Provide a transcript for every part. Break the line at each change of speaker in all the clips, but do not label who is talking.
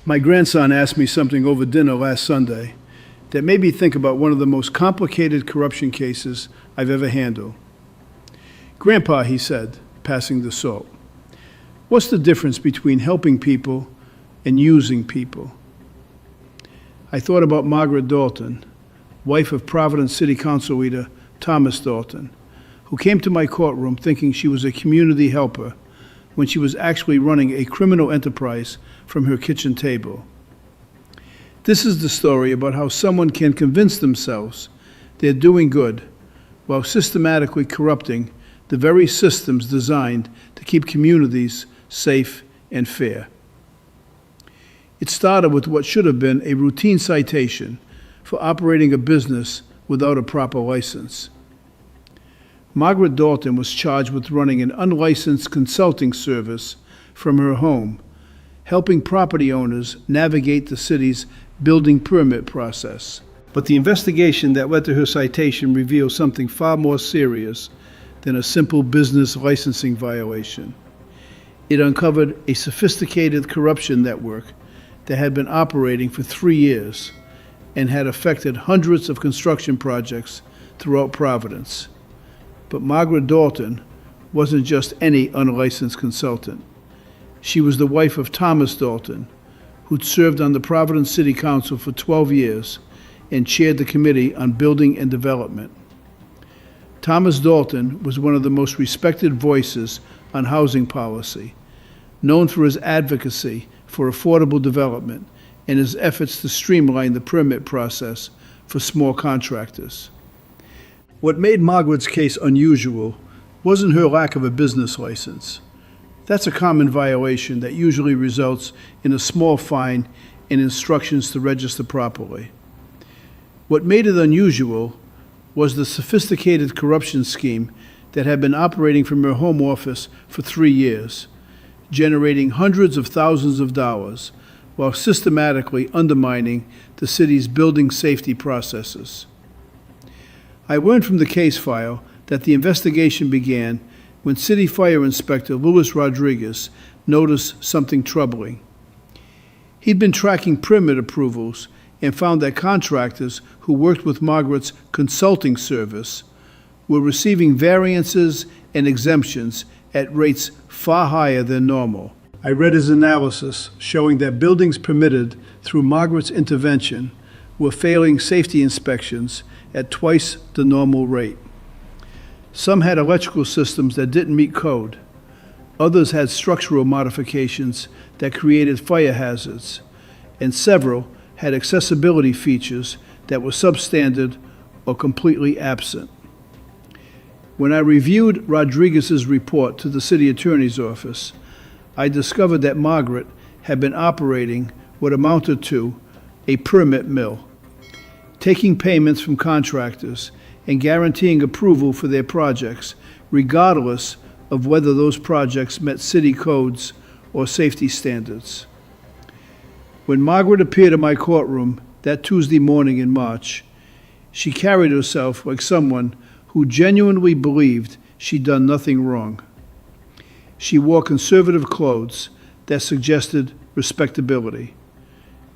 My grandson asked me something over dinner last Sunday that made me think about one of the most complicated corruption cases I've ever handled. "Grandpa," he said, passing the salt, "what's the difference between helping people and using people?" I thought about Margaret Dalton, wife of Providence City Council leader Thomas Dalton, who came to my courtroom thinking she was a community helper when she was actually running a criminal enterprise from her kitchen table. This is the story about how someone can convince themselves they're doing good while systematically corrupting the very systems designed to keep communities safe and fair. It started with what should have been a routine citation for operating a business without a proper license. Margaret Dalton was charged with running an unlicensed consulting service from her home, helping property owners navigate the city's building permit process. But the investigation that led to her citation revealed something far more serious than a simple business licensing violation. It uncovered a sophisticated corruption network that had been operating for 3 years and had affected hundreds of construction projects throughout Providence. But Margaret Dalton wasn't just any unlicensed consultant. She was the wife of Thomas Dalton, who'd served on the Providence City Council for 12 years and chaired the Committee on Building and Development. Thomas Dalton was one of the most respected voices on housing policy, known for his advocacy for affordable development and his efforts to streamline the permit process for small contractors. What made Margaret's case unusual wasn't her lack of a business license. That's a common violation that usually results in a small fine and instructions to register properly. What made it unusual was the sophisticated corruption scheme that had been operating from her home office for 3 years, generating hundreds of thousands of dollars while systematically undermining the city's building safety processes. I learned from the case file that the investigation began when City Fire Inspector Luis Rodriguez noticed something troubling. He'd been tracking permit approvals and found that contractors who worked with Margaret's consulting service were receiving variances and exemptions at rates far higher than normal. I read his analysis showing that buildings permitted through Margaret's intervention were failing safety inspections at twice the normal rate. Some had electrical systems that didn't meet code. Others had structural modifications that created fire hazards, and several had accessibility features that were substandard or completely absent. When I reviewed Rodriguez's report to the city attorney's office, I discovered that Margaret had been operating what amounted to a permit mill, taking payments from contractors and guaranteeing approval for their projects, regardless of whether those projects met city codes or safety standards. When Margaret appeared in my courtroom that Tuesday morning in March, she carried herself like someone who genuinely believed she'd done nothing wrong. She wore conservative clothes that suggested respectability,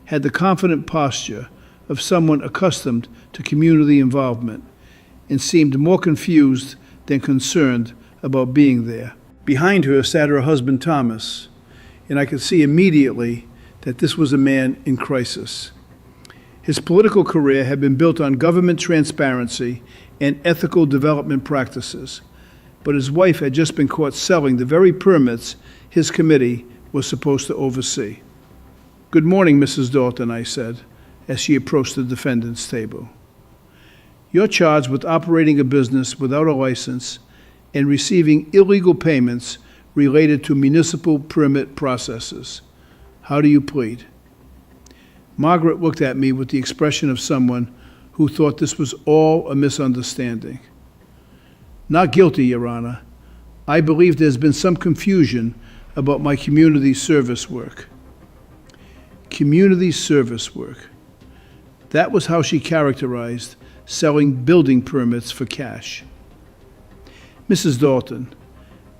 had the confident posture of someone accustomed to community involvement, and seemed more confused than concerned about being there. Behind her sat her husband Thomas, and I could see immediately that this was a man in crisis. His political career had been built on government transparency and ethical development practices, but his wife had just been caught selling the very permits his committee was supposed to oversee. "Good morning, Mrs. Dalton," I said, as she approached the defendant's table. "You're charged with operating a business without a license and receiving illegal payments related to municipal permit processes. How do you plead?" Margaret looked at me with the expression of someone who thought this was all a misunderstanding. "Not guilty, Your Honor. I believe there's been some confusion about my community service work." Community service work. That was how she characterized selling building permits for cash. "Mrs. Dalton,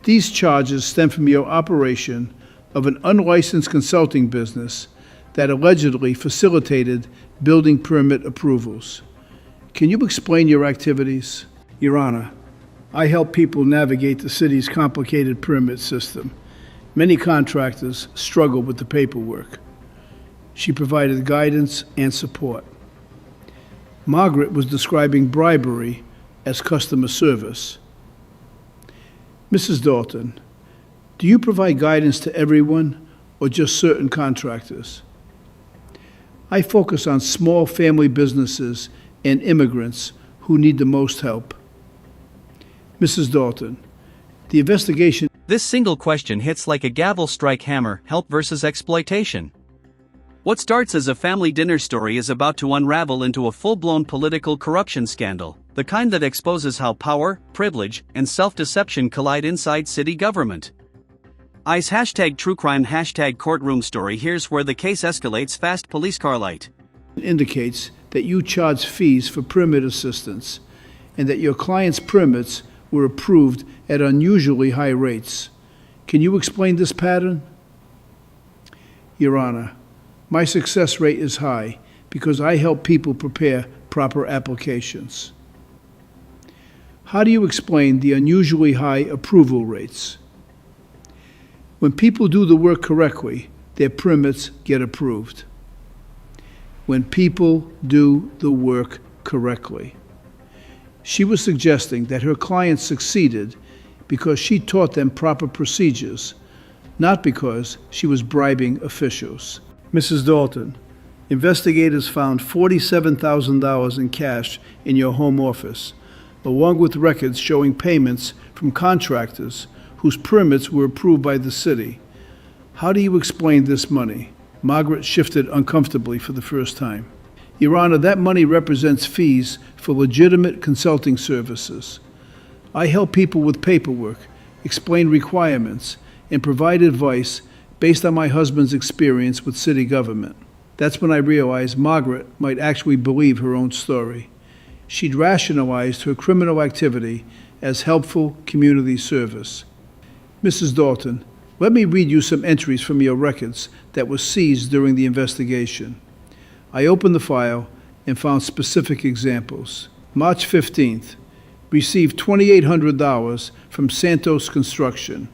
these charges stem from your operation of an unlicensed consulting business that allegedly facilitated building permit approvals. Can you explain your activities? Your Honor, I help people navigate the city's complicated permit system. Many contractors struggle with the paperwork. She provided guidance and support. Margaret was describing bribery as customer service. Mrs. Dalton, do you provide guidance to everyone or just certain contractors? I focus on small family businesses and immigrants who need the most help. Mrs. Dalton, the investigation.
This single question hits like a gavel strike hammer: help versus exploitation. What starts as a family dinner story is about to unravel into a full-blown political corruption scandal, the kind that exposes how power, privilege, and self-deception collide inside city government. ICE #TrueCrime #courtroom story. Here's where the case escalates fast. Police car light
indicates that you charge fees for permit assistance and that your client's permits were approved at unusually high rates. Can you explain this pattern? Your Honor, my success rate is high because I help people prepare proper applications. How do you explain the unusually high approval rates? When people do the work correctly, their permits get approved. When people do the work correctly. She was suggesting that her clients succeeded because she taught them proper procedures, not because she was bribing officials. Mrs. Dalton, investigators found $47,000 in cash in your home office, along with records showing payments from contractors whose permits were approved by the city. How do you explain this money? Margaret shifted uncomfortably for the first time. Your Honor, that money represents fees for legitimate consulting services. I help people with paperwork, explain requirements, and provide advice based on my husband's experience with city government. That's when I realized Margaret might actually believe her own story. She'd rationalized her criminal activity as helpful community service. Mrs. Dalton, let me read you some entries from your records that were seized during the investigation. I opened the file and found specific examples. March 15th, received $2,800 from Santos Construction.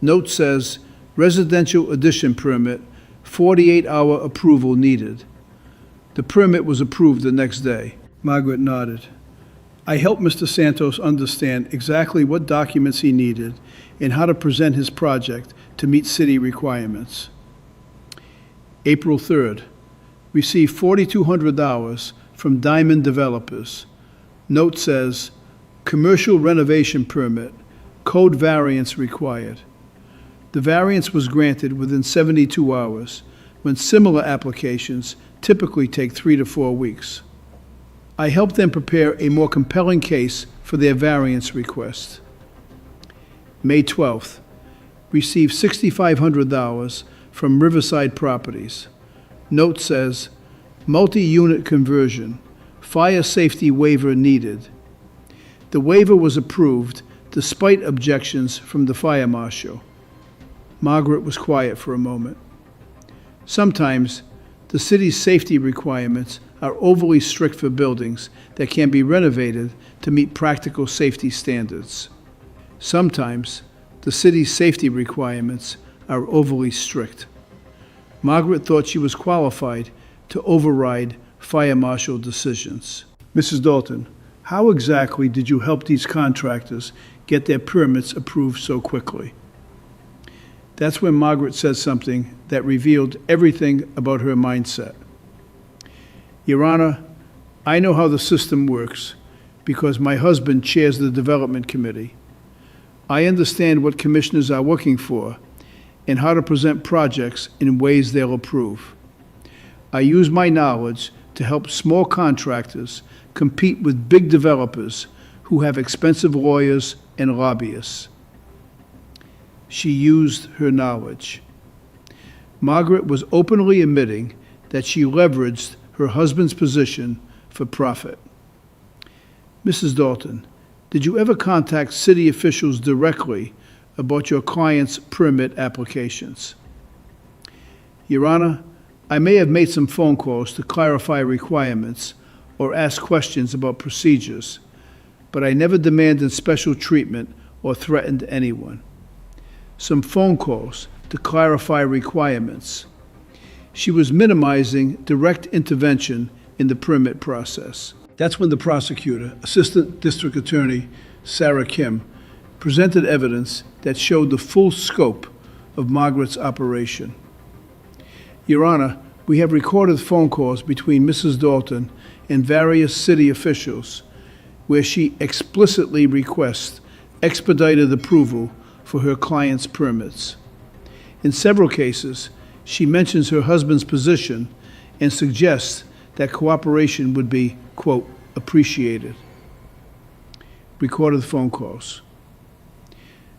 Note says, residential addition permit, 48-hour approval needed. The permit was approved the next day. Margaret nodded. I helped Mr. Santos understand exactly what documents he needed and how to present his project to meet city requirements. April 3rd, received $4,200 from Diamond Developers. Note says, commercial renovation permit, code variance required. The variance was granted within 72 hours, when similar applications typically take 3 to 4 weeks. I helped them prepare a more compelling case for their variance request. May 12th, received $6,500 from Riverside Properties. Note says, multi-unit conversion, fire safety waiver needed. The waiver was approved despite objections from the fire marshal. Margaret was quiet for a moment. Sometimes, the city's safety requirements are overly strict for buildings that can be renovated to meet practical safety standards. Sometimes, the city's safety requirements are overly strict. Margaret thought she was qualified to override fire marshal decisions. Mrs. Dalton, how exactly did you help these contractors get their permits approved so quickly? That's when Margaret said something that revealed everything about her mindset. Your Honor, I know how the system works because my husband chairs the development committee. I understand what commissioners are looking for and how to present projects in ways they'll approve. I use my knowledge to help small contractors compete with big developers who have expensive lawyers and lobbyists. She used her knowledge. Margaret was openly admitting that she leveraged her husband's position for profit. Mrs. Dalton, did you ever contact city officials directly about your client's permit applications? Your Honor, I may have made some phone calls to clarify requirements or ask questions about procedures, but I never demanded special treatment or threatened anyone. Some phone calls to clarify requirements. She was minimizing direct intervention in the permit process. That's when the prosecutor, Assistant District Attorney Sarah Kim, presented evidence that showed the full scope of Margaret's operation. Your Honor, we have recorded phone calls between Mrs. Dalton and various city officials where she explicitly requests expedited approval for her client's permits. In several cases, she mentions her husband's position and suggests that cooperation would be, quote, appreciated. Recorded phone calls.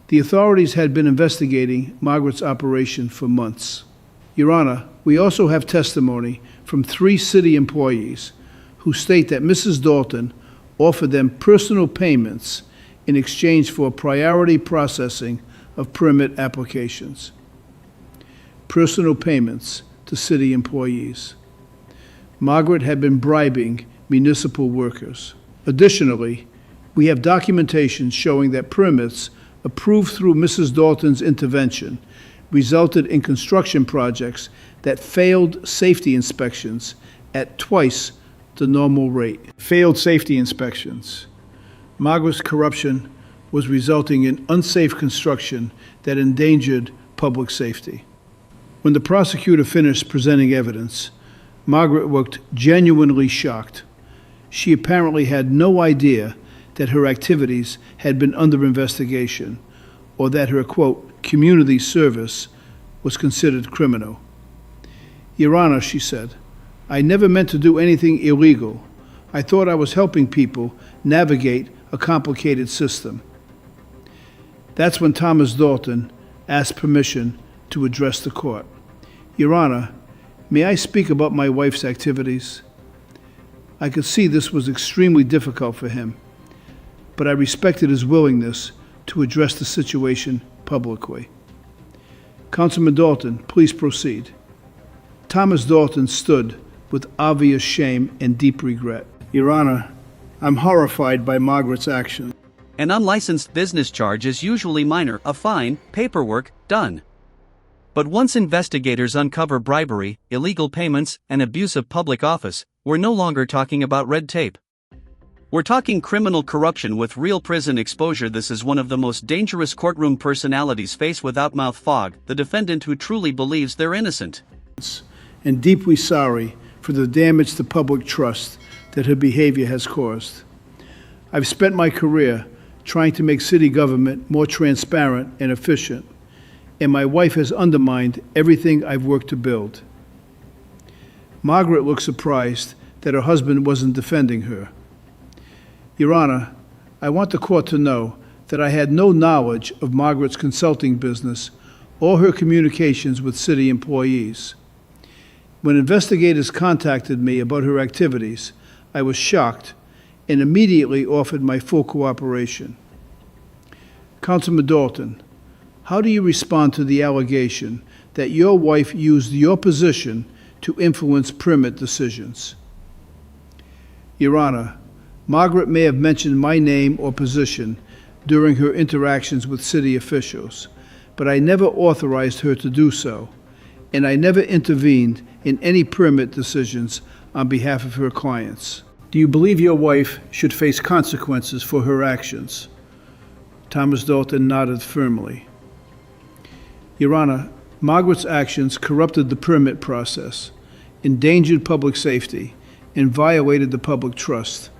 The authorities had been investigating Margaret's operation for months. Your Honor, we also have testimony from 3 city employees who state that Mrs. Dalton offered them personal payments in exchange for priority processing of permit applications. Personal payments to city employees. Margaret had been bribing municipal workers. Additionally, we have documentation showing that permits approved through Mrs. Dalton's intervention resulted in construction projects that failed safety inspections at twice the normal rate. Failed safety inspections. Margaret's corruption was resulting in unsafe construction that endangered public safety. When the prosecutor finished presenting evidence, Margaret looked genuinely shocked. She apparently had no idea that her activities had been under investigation or that her, quote, community service was considered criminal. Your Honor, she said, I never meant to do anything illegal. I thought I was helping people navigate a complicated system. That's when Thomas Dalton asked permission to address the court. Your Honor, may I speak about my wife's activities? I could see this was extremely difficult for him, but I respected his willingness to address the situation publicly. Councilman Dalton, please proceed. Thomas Dalton stood with obvious shame and deep regret. Your Honor, I'm horrified by Margaret's actions.
An unlicensed business charge is usually minor, a fine, paperwork, done. But once investigators uncover bribery, illegal payments, and abuse of public office, we're no longer talking about red tape. We're talking criminal corruption with real prison exposure. This is one of the most dangerous courtroom personalities faced without mouth fog, the defendant who truly believes they're innocent.
And deeply sorry for the damage to public trust that her behavior has caused. I've spent my career trying to make city government more transparent and efficient, and my wife has undermined everything I've worked to build. Margaret looked surprised that her husband wasn't defending her. Your Honor, I want the court to know that I had no knowledge of Margaret's consulting business or her communications with city employees. When investigators contacted me about her activities, I was shocked and immediately offered my full cooperation. Councilman Dalton, how do you respond to the allegation that your wife used your position to influence permit decisions? Your Honor, Margaret may have mentioned my name or position during her interactions with city officials, but I never authorized her to do so, and I never intervened in any permit decisions on behalf of her clients. Do you believe your wife should face consequences for her actions? Thomas Dalton nodded firmly. Your Honor, Margaret's actions corrupted the permit process, endangered public safety, and violated the public trust.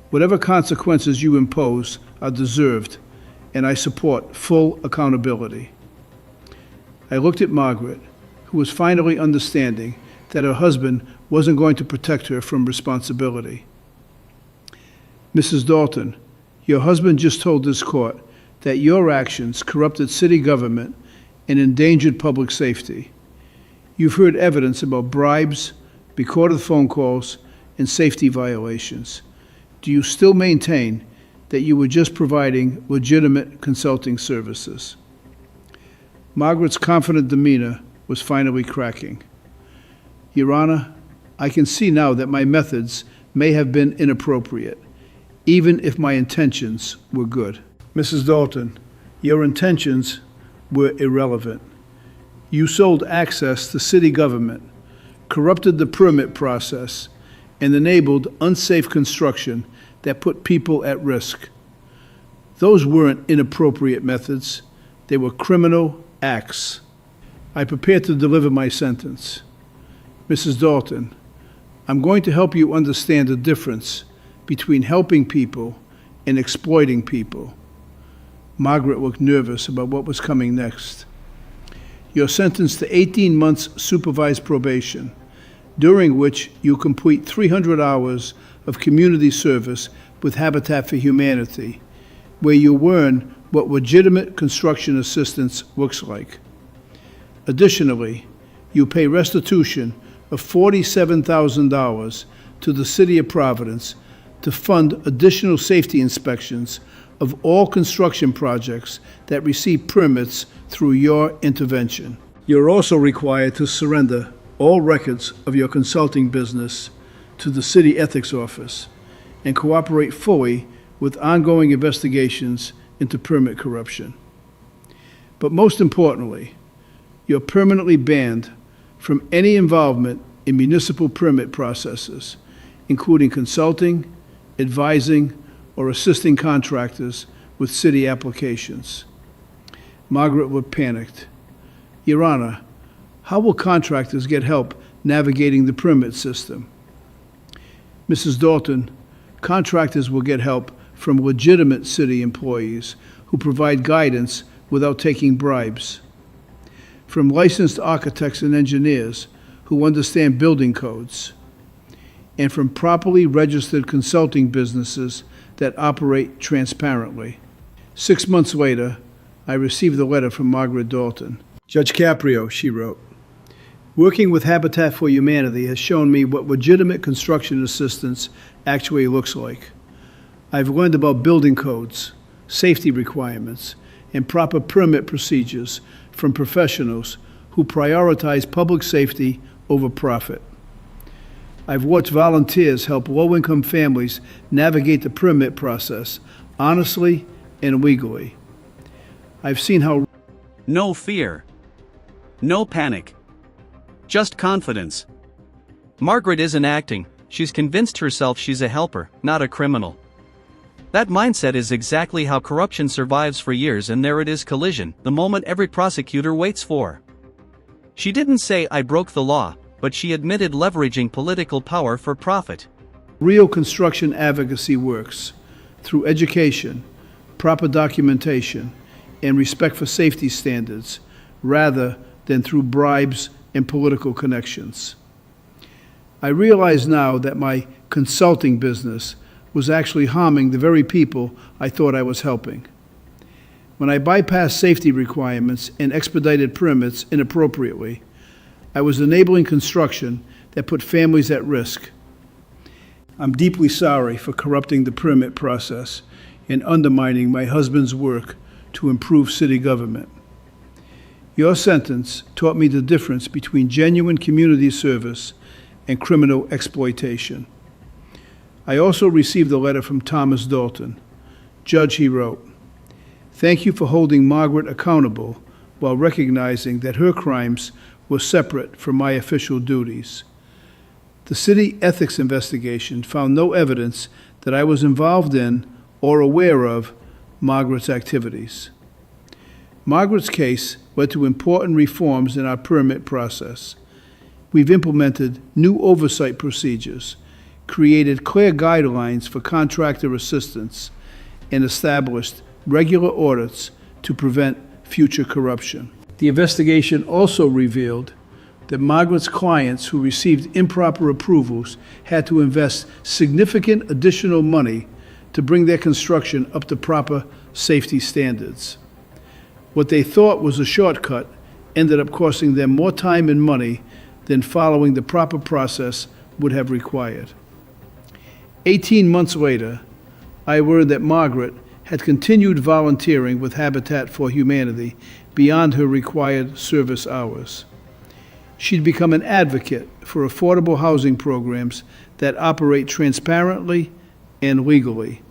Whatever consequences you impose are deserved, and I support full accountability. I looked at Margaret, who was finally understanding that her husband wasn't going to protect her from responsibility. Mrs. Dalton, your husband just told this court that your actions corrupted city government and endangered public safety. You've heard evidence about bribes, recorded phone calls, and safety violations. Do you still maintain that you were just providing legitimate consulting services? Margaret's confident demeanor was finally cracking. Your Honor, I can see now that my methods may have been inappropriate, even if my intentions were good. Mrs. Dalton, your intentions were irrelevant. You sold access to city government, corrupted the permit process, and enabled unsafe construction that put people at risk. Those weren't inappropriate methods. They were criminal acts. I prepare to deliver my sentence. Mrs. Dalton, I'm going to help you understand the difference between helping people and exploiting people. Margaret looked nervous about what was coming next. You're sentenced to 18 months supervised probation, during which you complete 300 hours of community service with Habitat for Humanity, where you learn what legitimate construction assistance looks like. Additionally, you pay restitution of $47,000 to the City of Providence to fund additional safety inspections of all construction projects that receive permits through your intervention. You're also required to surrender all records of your consulting business to the City Ethics Office and cooperate fully with ongoing investigations into permit corruption. But most importantly, you're permanently banned from any involvement in municipal permit processes, including consulting, advising, or assisting contractors with city applications. Margaret looked panicked. Your Honor, how will contractors get help navigating the permit system? Mrs. Dalton, contractors will get help from legitimate city employees who provide guidance without taking bribes, from licensed architects and engineers who understand building codes, and from properly registered consulting businesses that operate transparently. 6 months later, I received a letter from Margaret Dalton. Judge Caprio, she wrote, working with Habitat for Humanity has shown me what legitimate construction assistance actually looks like. I've learned about building codes, safety requirements, and proper permit procedures from professionals who prioritize public safety over profit. I've watched volunteers help low-income families navigate the permit process honestly and legally. I've seen how...
No fear. No panic. Just confidence. Margaret isn't acting, she's convinced herself she's a helper, not a criminal. That mindset is exactly how corruption survives for years, and there it is, collision, the moment every prosecutor waits for. She didn't say, "I broke the law," but she admitted leveraging political power for profit.
Real construction advocacy works through education, proper documentation, and respect for safety standards, rather than through bribes and political connections. I realize now that my consulting business was actually harming the very people I thought I was helping. When I bypassed safety requirements and expedited permits inappropriately, I was enabling construction that put families at risk. I'm deeply sorry for corrupting the permit process and undermining my husband's work to improve city government. Your sentence taught me the difference between genuine community service and criminal exploitation. I also received a letter from Thomas Dalton. Judge, he wrote, thank you for holding Margaret accountable while recognizing that her crimes were separate from my official duties. The city ethics investigation found no evidence that I was involved in or aware of Margaret's activities. Margaret's case led to important reforms in our permit process. We've implemented new oversight procedures, created clear guidelines for contractor assistance, and established regular audits to prevent future corruption. The investigation also revealed that Margaret's clients who received improper approvals had to invest significant additional money to bring their construction up to proper safety standards. What they thought was a shortcut ended up costing them more time and money than following the proper process would have required. 18 months later, I learned that Margaret had continued volunteering with Habitat for Humanity beyond her required service hours. She'd become an advocate for affordable housing programs that operate transparently and legally.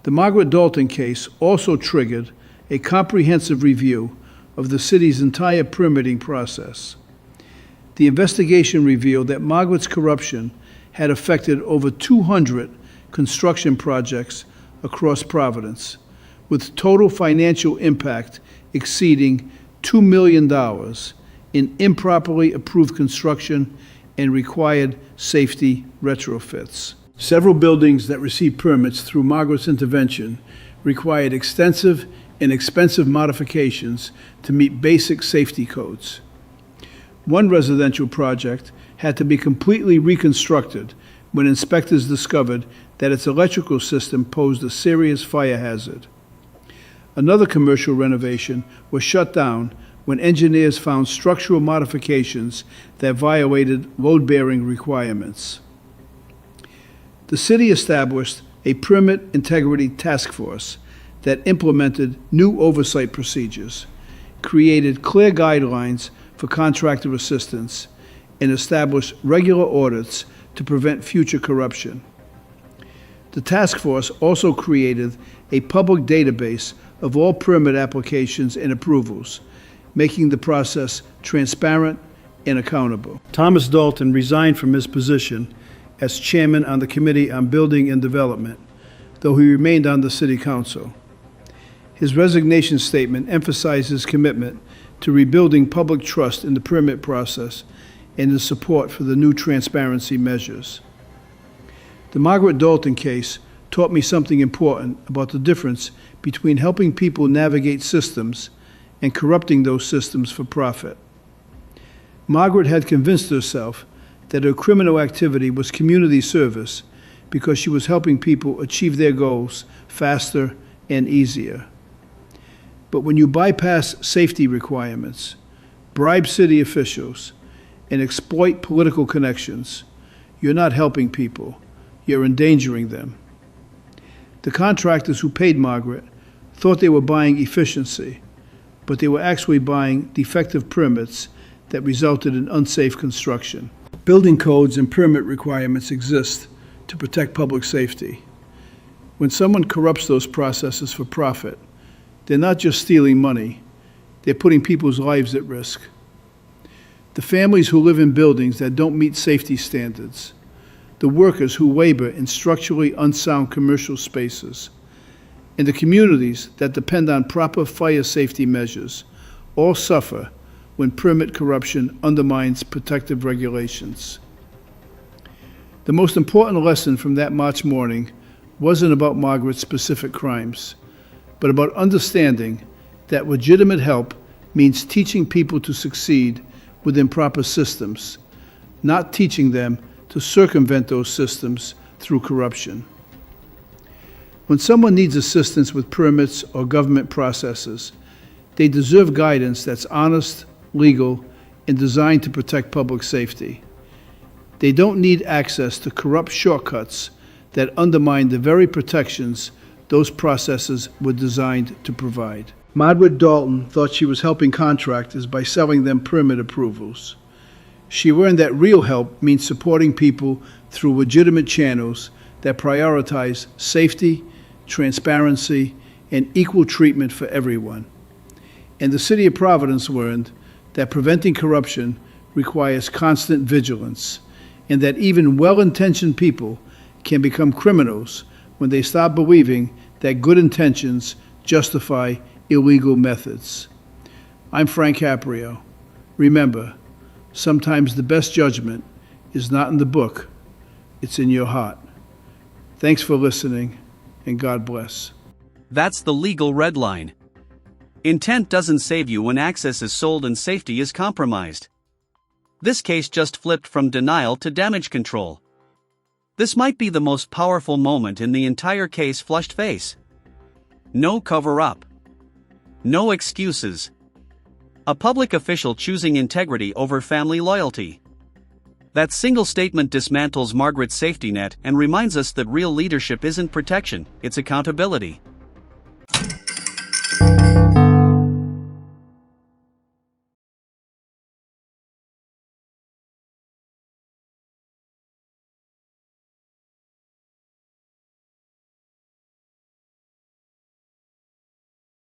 The Margaret Dalton case also triggered a comprehensive review of the city's entire permitting process. The investigation revealed that Margaret's corruption had affected over 200 construction projects across Providence, with total financial impact exceeding $2 million in improperly approved construction and required safety retrofits. Several buildings that received permits through Margaret's intervention required extensive and expensive modifications to meet basic safety codes. One residential project had to be completely reconstructed when inspectors discovered that its electrical system posed a serious fire hazard. Another commercial renovation was shut down when engineers found structural modifications that violated load-bearing requirements. The city established a permit integrity task force that implemented new oversight procedures, created clear guidelines for contractor assistance, and established regular audits to prevent future corruption. The task force also created a public database of all permit applications and approvals, making the process transparent and accountable. Thomas Dalton resigned from his position as chairman on the Committee on Building and Development, though he remained on the City Council. His resignation statement emphasized his commitment to rebuilding public trust in the permit process and his support for the new transparency measures. The Margaret Dalton case taught me something important about the difference between helping people navigate systems and corrupting those systems for profit. Margaret had convinced herself that her criminal activity was community service because she was helping people achieve their goals faster and easier. But when you bypass safety requirements, bribe city officials, and exploit political connections, you're not helping people, you're endangering them. The contractors who paid Margaret thought they were buying efficiency, but they were actually buying defective permits that resulted in unsafe construction. Building codes and permit requirements exist to protect public safety. When someone corrupts those processes for profit, they're not just stealing money, they're putting people's lives at risk. The families who live in buildings that don't meet safety standards, the workers who labor in structurally unsound commercial spaces, and the communities that depend on proper fire safety measures all suffer when permit corruption undermines protective regulations. The most important lesson from that March morning wasn't about Margaret's specific crimes, but about understanding that legitimate help means teaching people to succeed within proper systems, not teaching them to circumvent those systems through corruption. When someone needs assistance with permits or government processes, they deserve guidance that's honest, legal, and designed to protect public safety. They don't need access to corrupt shortcuts that undermine the very protections those processes were designed to provide. Margaret Dalton thought she was helping contractors by selling them permit approvals. She learned that real help means supporting people through legitimate channels that prioritize safety, transparency, and equal treatment for everyone. And the City of Providence learned that preventing corruption requires constant vigilance, and that even well-intentioned people can become criminals when they stop believing that good intentions justify illegal methods. I'm Frank Caprio. Remember, sometimes the best judgment is not in the book, it's in your heart. Thanks for listening, and God bless.
That's the legal red line. Intent doesn't save you when access is sold and safety is compromised. This case just flipped from denial to damage control. This might be the most powerful moment in the entire case. Flushed face. No cover-up. No excuses. A public official choosing integrity over family loyalty. That single statement dismantles Margaret's safety net and reminds us that real leadership isn't protection, it's accountability.